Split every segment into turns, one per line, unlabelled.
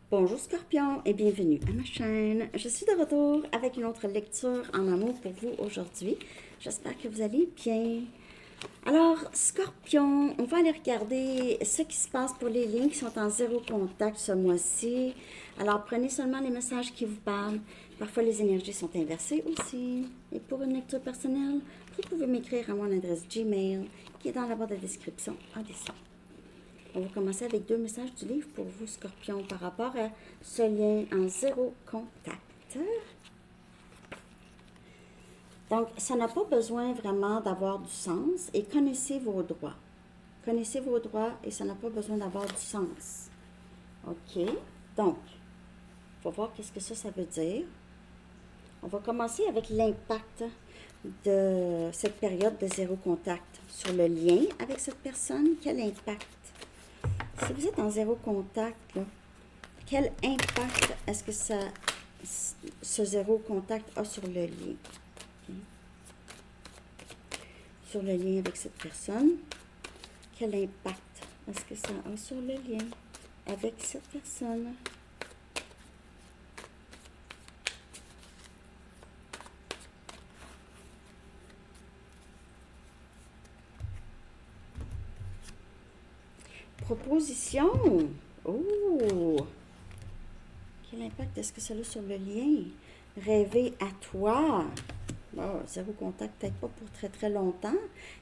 Bonjour Scorpion et bienvenue à ma chaîne. Je suis de retour avec une autre lecture en amour pour vous aujourd'hui. J'espère que vous allez bien. Alors, Scorpion, on va aller regarder ce qui se passe pour les lignes qui sont en zéro contact ce mois-ci. Alors, prenez seulement les messages qui vous parlent. Parfois, les énergies sont inversées aussi. Et pour une lecture personnelle, vous pouvez m'écrire à mon adresse Gmail qui est dans la barre de description en dessous. On va commencer avec 2 messages du livre pour vous, Scorpion, par rapport à ce lien en zéro contact. Donc, ça n'a pas besoin vraiment d'avoir du sens et connaissez vos droits. Connaissez vos droits et ça n'a pas besoin d'avoir du sens. OK? Donc, il faut voir qu'est-ce que ça veut dire. On va commencer avec l'impact de cette période de zéro contact sur le lien avec cette personne. Quel impact? Si vous êtes en zéro contact, là, quel impact est-ce que ce zéro contact a sur le lien? Okay. Sur le lien avec cette personne, quel impact est-ce que ça a sur le lien avec cette personne? Proposition. Oh! Quel impact est-ce que ça a sur le lien? Rêver à toi. Oh, zéro contact, peut-être pas pour très très longtemps.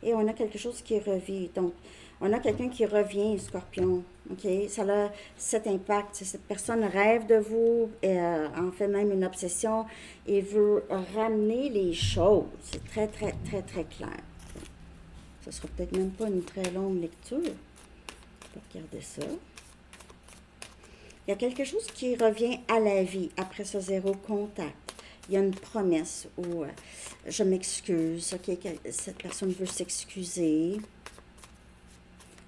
Et on a quelque chose qui revient. Donc, on a quelqu'un qui revient, Scorpion. OK? Ça a cet impact. Cette personne rêve de vous, en fait même une obsession, et veut ramener les choses. C'est très très très très clair. Ça sera peut-être même pas une très longue lecture. Regardez ça. Il y a quelque chose qui revient à la vie après ce zéro contact. Il y a une promesse où je m'excuse, ok, cette personne veut s'excuser.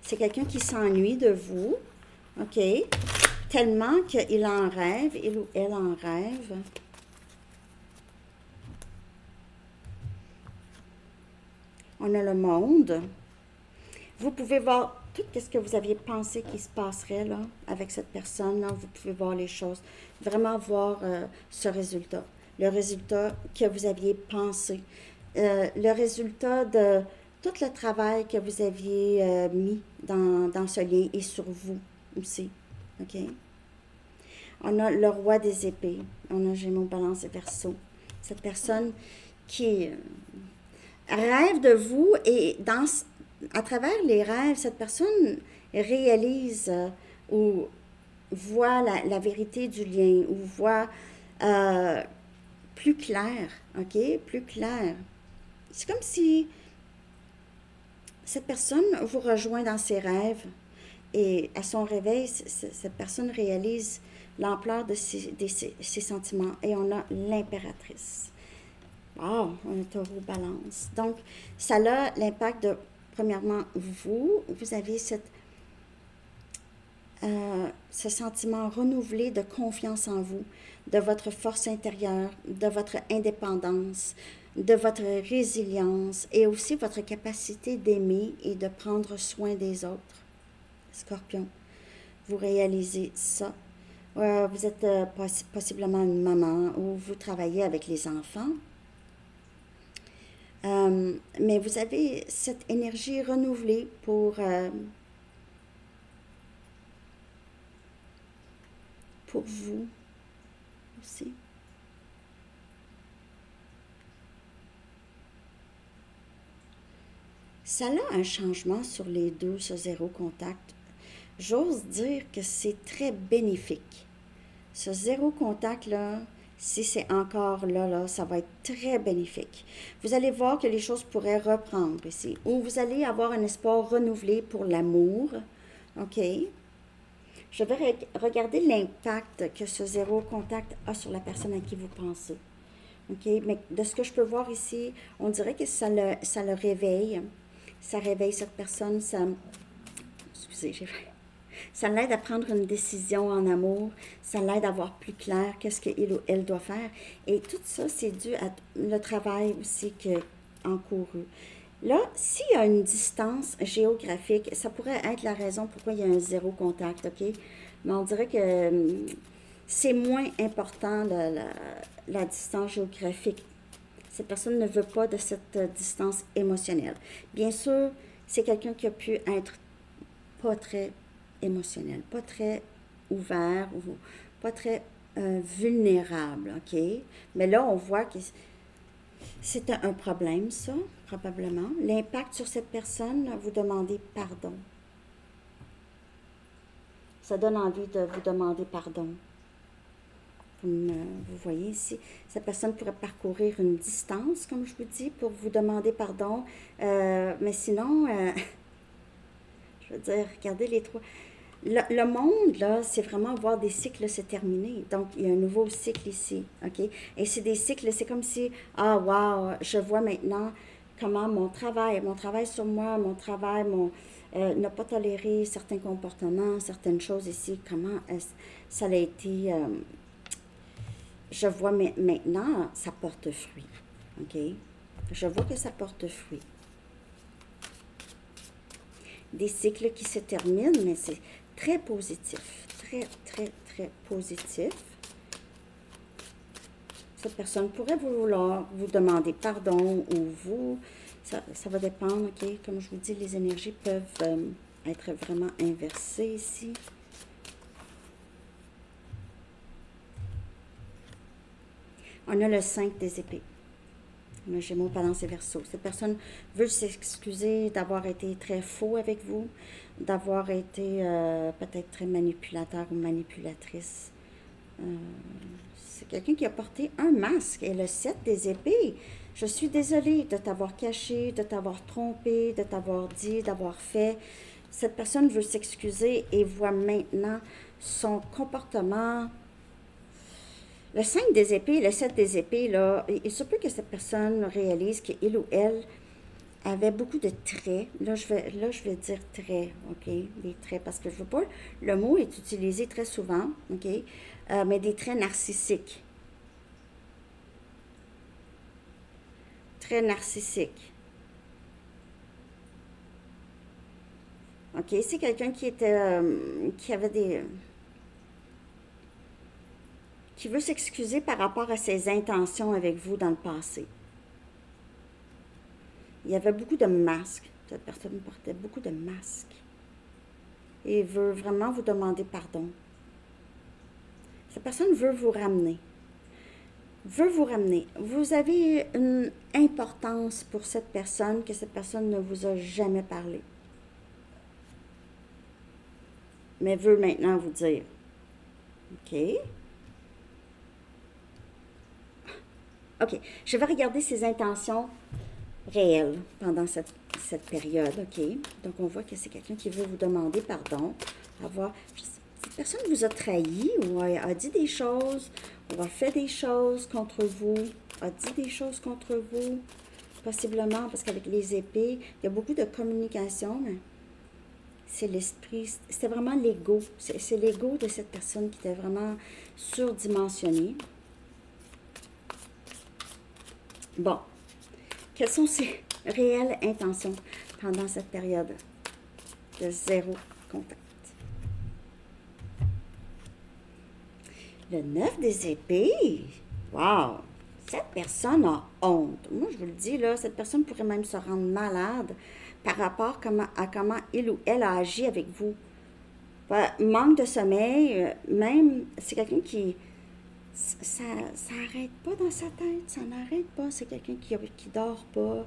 C'est quelqu'un qui s'ennuie de vous, ok, tellement qu'il en rêve, il ou elle en rêve. On a le monde. Vous pouvez voir tout ce que vous aviez pensé qui se passerait là, avec cette personne, là, vous pouvez voir les choses, vraiment voir ce résultat. Le résultat que vous aviez pensé. Le résultat de tout le travail que vous aviez mis dans ce lien et sur vous aussi. OK? On a le roi des épées. On a Gémeaux, Balance et Verseau. Cette personne qui rêve de vous et à travers les rêves, cette personne réalise ou voit la vérité du lien, ou voit plus clair, OK? Plus clair. C'est comme si cette personne vous rejoint dans ses rêves et à son réveil, cette personne réalise l'ampleur de ses sentiments. Et on a l'impératrice. Wow, on a taureau balance. Donc, ça a l'impact de, premièrement, vous avez ce sentiment renouvelé de confiance en vous, de votre force intérieure, de votre indépendance, de votre résilience et aussi votre capacité d'aimer et de prendre soin des autres. Scorpion, vous réalisez ça. Vous êtes possiblement une maman ou vous travaillez avec les enfants. Mais vous avez cette énergie renouvelée pour vous aussi. Ça a un changement sur les deux, ce zéro contact. J'ose dire que c'est très bénéfique. Ce zéro contact-là, si c'est encore là, ça va être très bénéfique. Vous allez voir que les choses pourraient reprendre ici. Ou vous allez avoir un espoir renouvelé pour l'amour. OK? Je vais regarder l'impact que ce zéro contact a sur la personne à qui vous pensez. OK? Mais de ce que je peux voir ici, on dirait que ça le réveille. Ça réveille cette personne. Excusez, ça l'aide à prendre une décision en amour. Ça l'aide à voir plus clair qu'est-ce qu'il ou elle doit faire. Et tout ça, c'est dû à le travail aussi encouru. Là, s'il y a une distance géographique, ça pourrait être la raison pourquoi il y a un zéro contact, OK? mais on dirait que c'est moins important la distance géographique. Cette personne ne veut pas de cette distance émotionnelle. Bien sûr, c'est quelqu'un qui a pu être pas très émotionnel, pas très ouvert, ou pas très vulnérable, OK? Mais là, on voit que c'est un problème, ça, probablement. L'impact sur cette personne, vous demandez pardon. Ça donne envie de vous demander pardon. Comme vous voyez ici, cette personne pourrait parcourir une distance, comme je vous dis, pour vous demander pardon. Mais sinon, je veux dire, regardez les trois. Le monde, là, c'est vraiment voir des cycles se terminer. Donc, il y a un nouveau cycle ici, OK? Et c'est des cycles, c'est comme si, ah, wow, je vois maintenant comment mon travail sur moi, mon travail, ne pas tolérer certains comportements, certaines choses ici, comment ça a été, je vois maintenant, ça porte fruit, OK? Je vois que ça porte fruit. Des cycles qui se terminent, mais c'est très positif, très, très, très positif. Cette personne pourrait vouloir vous demander pardon ou vous, ça va dépendre, OK? Comme je vous dis, les énergies peuvent être vraiment inversées ici. On a le 5 des épées. Le Gémeaux, Balance et Verseau. Cette personne veut s'excuser d'avoir été très faux avec vous, d'avoir été peut-être très manipulateur ou manipulatrice. C'est quelqu'un qui a porté un masque. Et le 7 des épées, je suis désolée de t'avoir caché, de t'avoir trompé, de t'avoir dit, d'avoir fait. Cette personne veut s'excuser et voit maintenant son comportement. Le 5 des épées, le 7 des épées, là, il se peut que cette personne réalise qu'il ou elle avait beaucoup de traits. Là, je vais dire traits, OK? Des traits, parce que je veux pas... Le mot est utilisé très souvent, OK? Mais des traits narcissiques. Très narcissiques. OK? C'est quelqu'un qui était... qui avait des... qui veut s'excuser par rapport à ses intentions avec vous dans le passé. Il y avait beaucoup de masques. Cette personne portait beaucoup de masques. Et veut vraiment vous demander pardon. Cette personne veut vous ramener. Veut vous ramener. Vous avez une importance pour cette personne que cette personne ne vous a jamais parlé. Mais veut maintenant vous dire. OK? OK, je vais regarder ses intentions réelles pendant cette période, OK? Donc, on voit que c'est quelqu'un qui veut vous demander pardon, cette personne vous a trahi ou a dit des choses, ou a fait des choses contre vous, a dit des choses contre vous, possiblement, parce qu'avec les épées, il y a beaucoup de communication, mais c'est l'esprit, c'était vraiment l'ego. C'est l'ego de cette personne qui était vraiment surdimensionné. Bon, quelles sont ses réelles intentions pendant cette période de zéro contact? Le 9 des épées, wow! Cette personne a honte. Moi, je vous le dis, là, cette personne pourrait même se rendre malade par rapport à comment il ou elle a agi avec vous. Manque de sommeil, même, c'est quelqu'un qui... Ça n'arrête pas dans sa tête, ça n'arrête pas. C'est quelqu'un qui dort pas,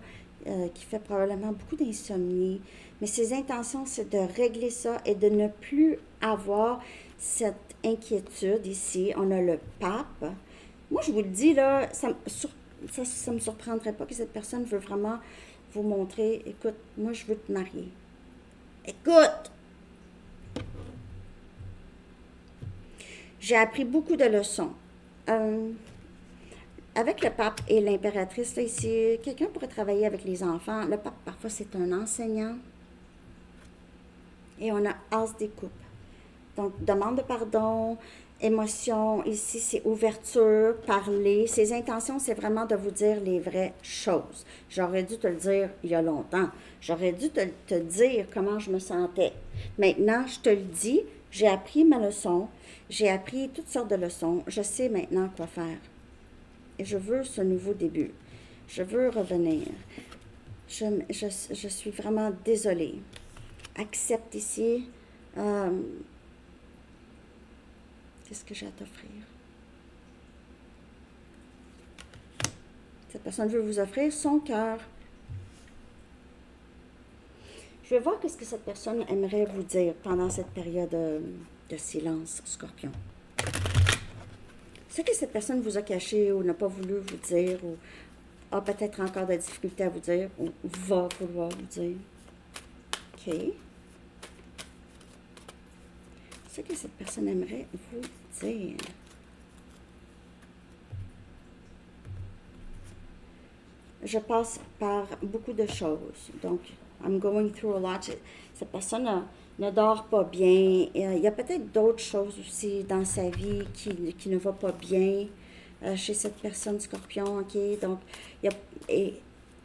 qui fait probablement beaucoup d'insomnie. Mais ses intentions, c'est de régler ça et de ne plus avoir cette inquiétude ici. On a le pape. Moi, je vous le dis, là, ça me surprendrait pas que cette personne veut vraiment vous montrer, écoute, moi, je veux te marier. Écoute! J'ai appris beaucoup de leçons. Avec le pape et l'impératrice, là, ici, quelqu'un pourrait travailler avec les enfants. Le pape, parfois, c'est un enseignant. Et on a as des coupes. Donc, demande de pardon, émotion, ici, c'est ouverture, parler. Ses intentions, c'est vraiment de vous dire les vraies choses. J'aurais dû te le dire il y a longtemps. J'aurais dû te dire comment je me sentais. Maintenant, je te le dis, J'ai appris ma leçon. J'ai appris toutes sortes de leçons. Je sais maintenant quoi faire. Et je veux ce nouveau début. Je veux revenir. Je suis vraiment désolée. Accepte ici. Qu'est-ce que j'ai à t'offrir? Cette personne veut vous offrir son cœur. Je vais voir ce que cette personne aimerait vous dire pendant cette période de silence, Scorpion. Ce que cette personne vous a caché ou n'a pas voulu vous dire ou a peut-être encore des difficultés à vous dire ou va vouloir vous dire. OK. Ce que cette personne aimerait vous dire. Je passe par beaucoup de choses. Donc, I'm going through a lot. Cette personne ne dort pas bien. Il y a peut-être d'autres choses aussi dans sa vie qui ne va pas bien chez cette personne Scorpion. OK? Donc, il y a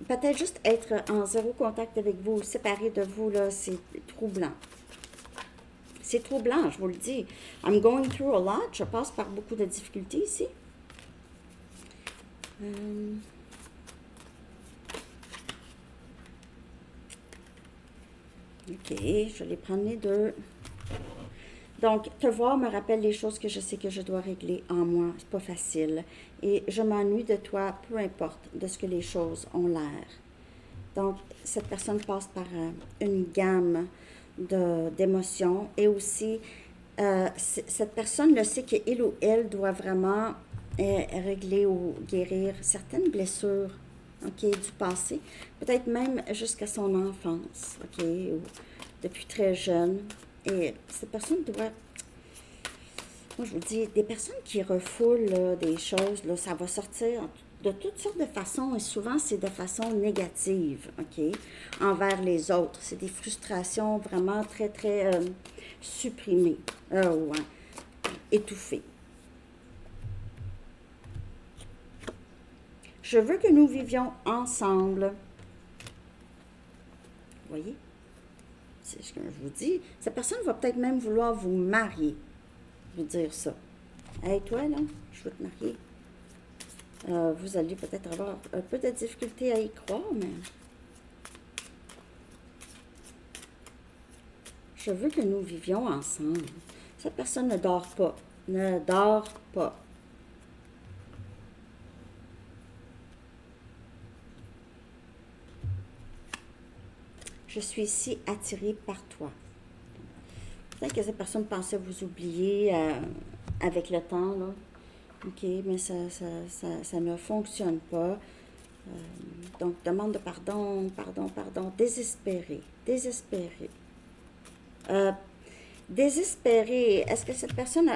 peut-être juste être en zéro contact avec vous, séparé de vous, là, c'est troublant. C'est troublant, je vous le dis. I'm going through a lot. Je passe par beaucoup de difficultés ici. OK, je vais les prendre les deux. Donc, te voir me rappelle les choses que je sais que je dois régler en moi. C'est pas facile. Et je m'ennuie de toi, peu importe de ce que les choses ont l'air. Donc, cette personne passe par une gamme d'émotions. Et aussi, cette personne le sait qu'il ou elle doit vraiment régler ou guérir certaines blessures. OK, du passé, peut-être même jusqu'à son enfance, OK, ou depuis très jeune. Et cette personne doit, moi je vous dis, des personnes qui refoulent là, des choses, là, ça va sortir de toutes sortes de façons, et souvent c'est de façon négative, OK, envers les autres. C'est des frustrations vraiment très, très supprimées, ou étouffées. Je veux que nous vivions ensemble. Vous voyez? C'est ce que je vous dis. Cette personne va peut-être même vouloir vous marier. Je veux dire ça. Hey, toi, là, je veux te marier. Vous allez peut-être avoir un peu de difficulté à y croire, mais... Je veux que nous vivions ensemble. Cette personne ne dort pas. Ne dort pas. Je suis si attirée par toi. Peut-être que cette personne pensait vous oublier avec le temps, là. OK, mais ça ne fonctionne pas. Donc, demande de pardon, désespéré, désespéré. Désespéré, est-ce que cette personne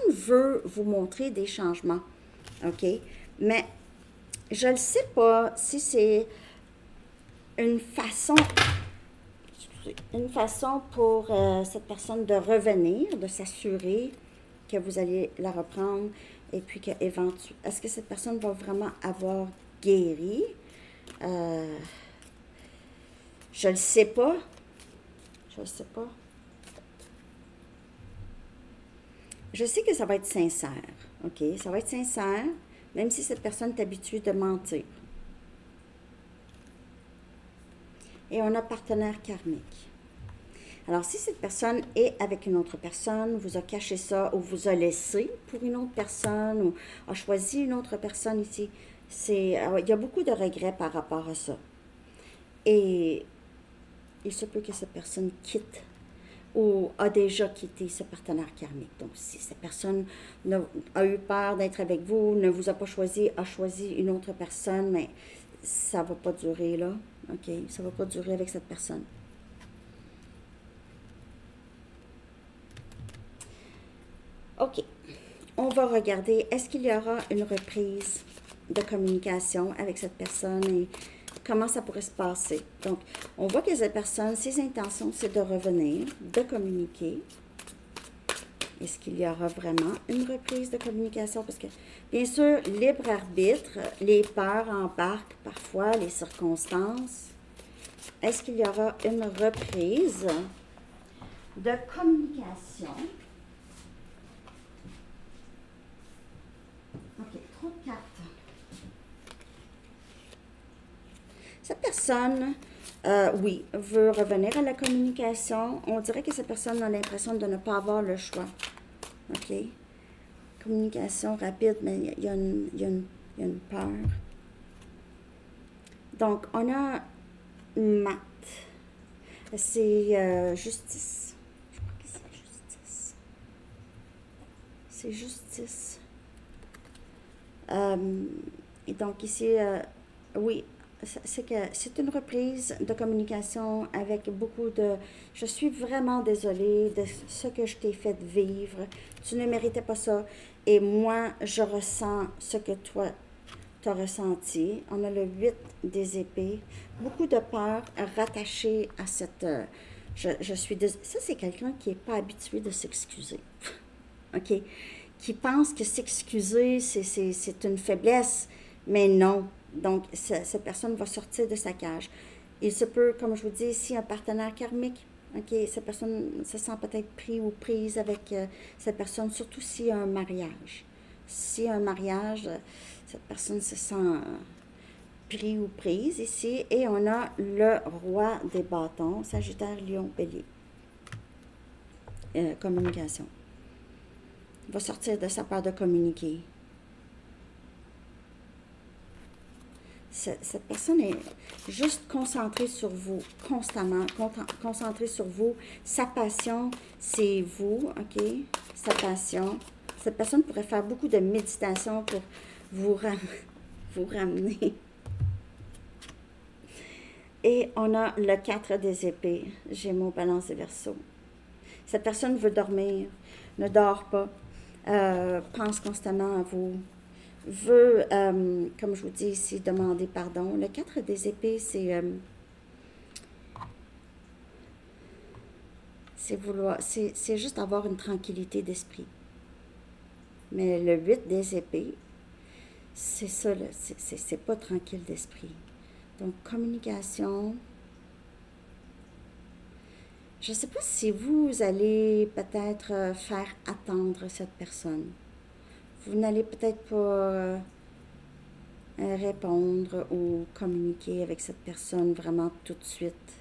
veut vous montrer des changements, OK? Mais je ne sais pas si c'est une façon pour cette personne de revenir, de s'assurer que vous allez la reprendre et puis qu'éventuellement, est-ce que cette personne va vraiment avoir guéri? Je ne sais pas. Je ne sais pas. Je sais que ça va être sincère, OK? Ça va être sincère, même si cette personne est habituée de mentir. Et on a partenaire karmique. Alors, si cette personne est avec une autre personne, vous a caché ça ou vous a laissé pour une autre personne ou a choisi une autre personne ici, il y a beaucoup de regrets par rapport à ça. Et il se peut que cette personne quitte ou a déjà quitté ce partenaire karmique. Donc, si cette personne a eu peur d'être avec vous, ne vous a pas choisi, a choisi une autre personne, mais ça ne va pas durer là. OK? Ça ne va pas durer avec cette personne. OK. On va regarder, est-ce qu'il y aura une reprise de communication avec cette personne et comment ça pourrait se passer. Donc, on voit que cette personne, ses intentions, c'est de revenir, de communiquer. Est-ce qu'il y aura vraiment une reprise de communication? Parce que, bien sûr, libre arbitre, les peurs embarquent parfois, les circonstances. Est-ce qu'il y aura une reprise de communication. OK, trop de cartes. Cette personne, oui, veut revenir à la communication. On dirait que cette personne a l'impression de ne pas avoir le choix. OK? Communication rapide, mais il y a une peur. Donc, on a mat. C'est justice. Je crois que c'est justice. C'est justice. Et donc, ici, oui, c'est une reprise de communication avec beaucoup de « Je suis vraiment désolée de ce que je t'ai fait vivre. Tu ne méritais pas ça. Et moi, je ressens ce que toi, tu as ressenti. » On a le 8 des épées. Beaucoup de peur rattachée à cette... je suis désolée. Ça, c'est quelqu'un qui n'est pas habitué de s'excuser. OK? Qui pense que s'excuser, c'est une faiblesse. Mais non. Donc, cette personne va sortir de sa cage. Il se peut, comme je vous dis ici, un partenaire karmique. OK, cette personne se sent peut-être pris ou prise avec cette personne, surtout s'il y a un mariage. S'il y a un mariage, cette personne se sent pris ou prise ici. Et on a le roi des bâtons, Sagittaire, Lion, Bélier. Communication. Il va sortir de sa peur de communiquer. Cette personne est juste concentrée sur vous, constamment, concentrée sur vous. Sa passion, c'est vous, OK? Sa passion. Cette personne pourrait faire beaucoup de méditation pour vous ramener. Et on a le 4 des épées, Gémeaux, Balance et Verseau. Cette personne veut dormir, ne dort pas, pense constamment à vous, veut, comme je vous dis ici, demander pardon. Le 4 des épées, c'est vouloir, c'est juste avoir une tranquillité d'esprit. Mais le 8 des épées, c'est ça, c'est pas tranquille d'esprit. Donc, communication. Je ne sais pas si vous allez peut-être faire attendre cette personne. Vous n'allez peut-être pas répondre ou communiquer avec cette personne vraiment tout de suite.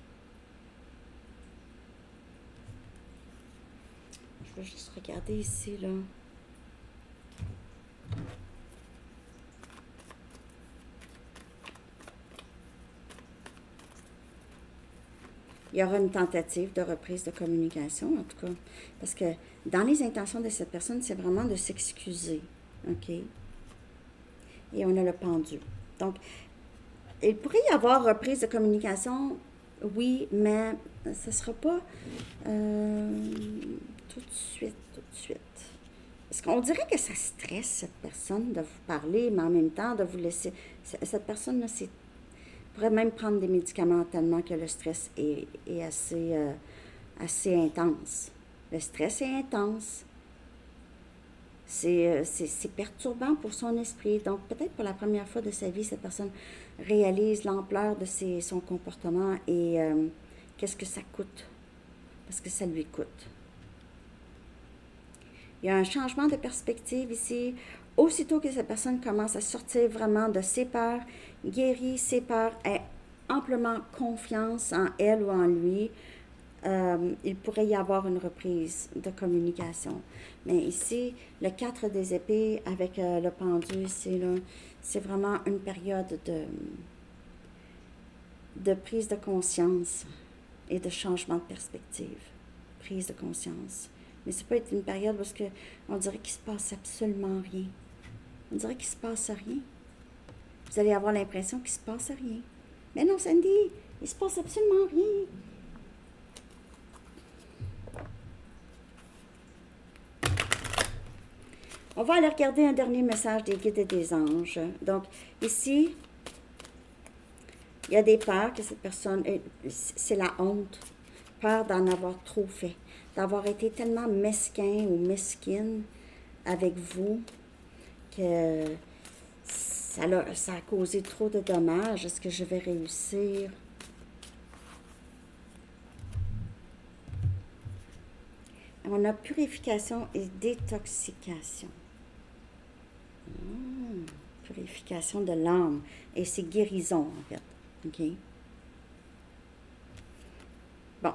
Je vais juste regarder ici, là. Il y aura une tentative de reprise de communication, en tout cas. Parce que dans les intentions de cette personne, c'est vraiment de s'excuser. OK? Et on a le pendu. Donc, il pourrait y avoir reprise de communication, oui, mais ce ne sera pas tout de suite, tout de suite. Parce qu'on dirait que ça stresse cette personne de vous parler, mais en même temps de vous laisser... Cette personne-là, pourrait même prendre des médicaments tellement que le stress est assez intense. Le stress est intense. C'est perturbant pour son esprit. Donc, peut-être pour la première fois de sa vie, cette personne réalise l'ampleur de son comportement et qu'est-ce que ça coûte. Parce que ça lui coûte. Il y a un changement de perspective ici. Aussitôt que cette personne commence à sortir vraiment de ses peurs, guérit ses peurs, ait amplement confiance en elle ou en lui, il pourrait y avoir une reprise de communication. Mais ici, le 4 des épées avec le pendu, c'est vraiment une période de prise de conscience et de changement de perspective. Prise de conscience. Mais ça peut être une période parce qu'on dirait qu'il ne se passe absolument rien. On dirait qu'il ne se passe rien. Vous allez avoir l'impression qu'il ne se passe rien. Mais non, Sandy, il ne se passe absolument rien. On va aller regarder un dernier message des guides et des anges. Donc, ici, il y a des peurs que cette personne... C'est la honte. Peur d'en avoir trop fait. D'avoir été tellement mesquin ou mesquine avec vous que ça a causé trop de dommages. Est-ce que je vais réussir? On a purification et détoxication. Purification de l'âme. Et c'est guérison, en fait. OK? Bon.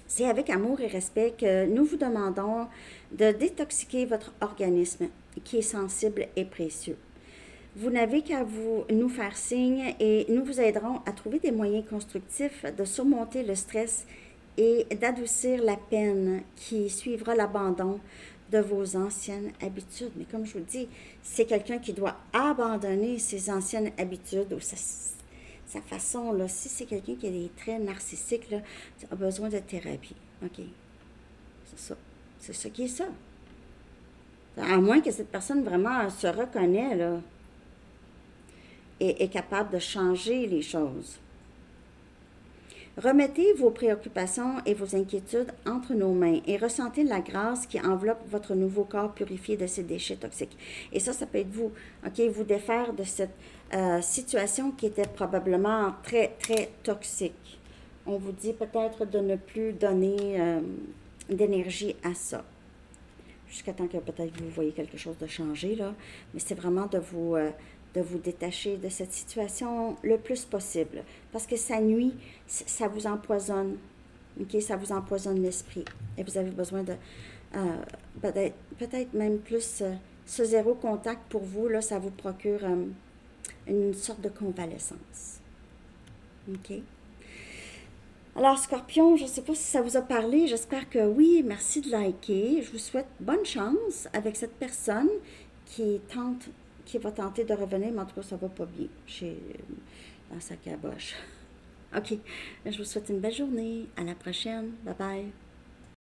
C'est avec amour et respect que nous vous demandons de détoxiquer votre organisme qui est sensible et précieux. Vous n'avez qu'à nous faire signe et nous vous aiderons à trouver des moyens constructifs de surmonter le stress et d'adoucir la peine qui suivra l'abandon de vos anciennes habitudes. Mais comme je vous dis, c'est quelqu'un qui doit abandonner ses anciennes habitudes ou sa façon, là. Si c'est quelqu'un qui a des traits narcissiques, là, a besoin de thérapie. OK? C'est ça. C'est ça qui est ça. À moins que cette personne vraiment se reconnaît, là, et est capable de changer les choses. Remettez vos préoccupations et vos inquiétudes entre nos mains et ressentez la grâce qui enveloppe votre nouveau corps purifié de ces déchets toxiques. Et ça peut être vous, OK? Vous défaire de cette situation qui était probablement très, très toxique. On vous dit peut-être de ne plus donner d'énergie à ça. Jusqu'à temps que peut-être vous voyez quelque chose de changer, là. Mais c'est vraiment de vous détacher de cette situation le plus possible. Parce que ça nuit, ça vous empoisonne. OK? Ça vous empoisonne l'esprit. Et vous avez besoin de peut-être même plus ce zéro contact pour vous, là, ça vous procure une sorte de convalescence. OK? Alors, Scorpion, je ne sais pas si ça vous a parlé. J'espère que oui. Merci de liker. Je vous souhaite bonne chance avec cette personne qui va tenter de revenir, mais en tout cas, ça va pas bien dans sa caboche. OK. Je vous souhaite une belle journée. À la prochaine. Bye bye.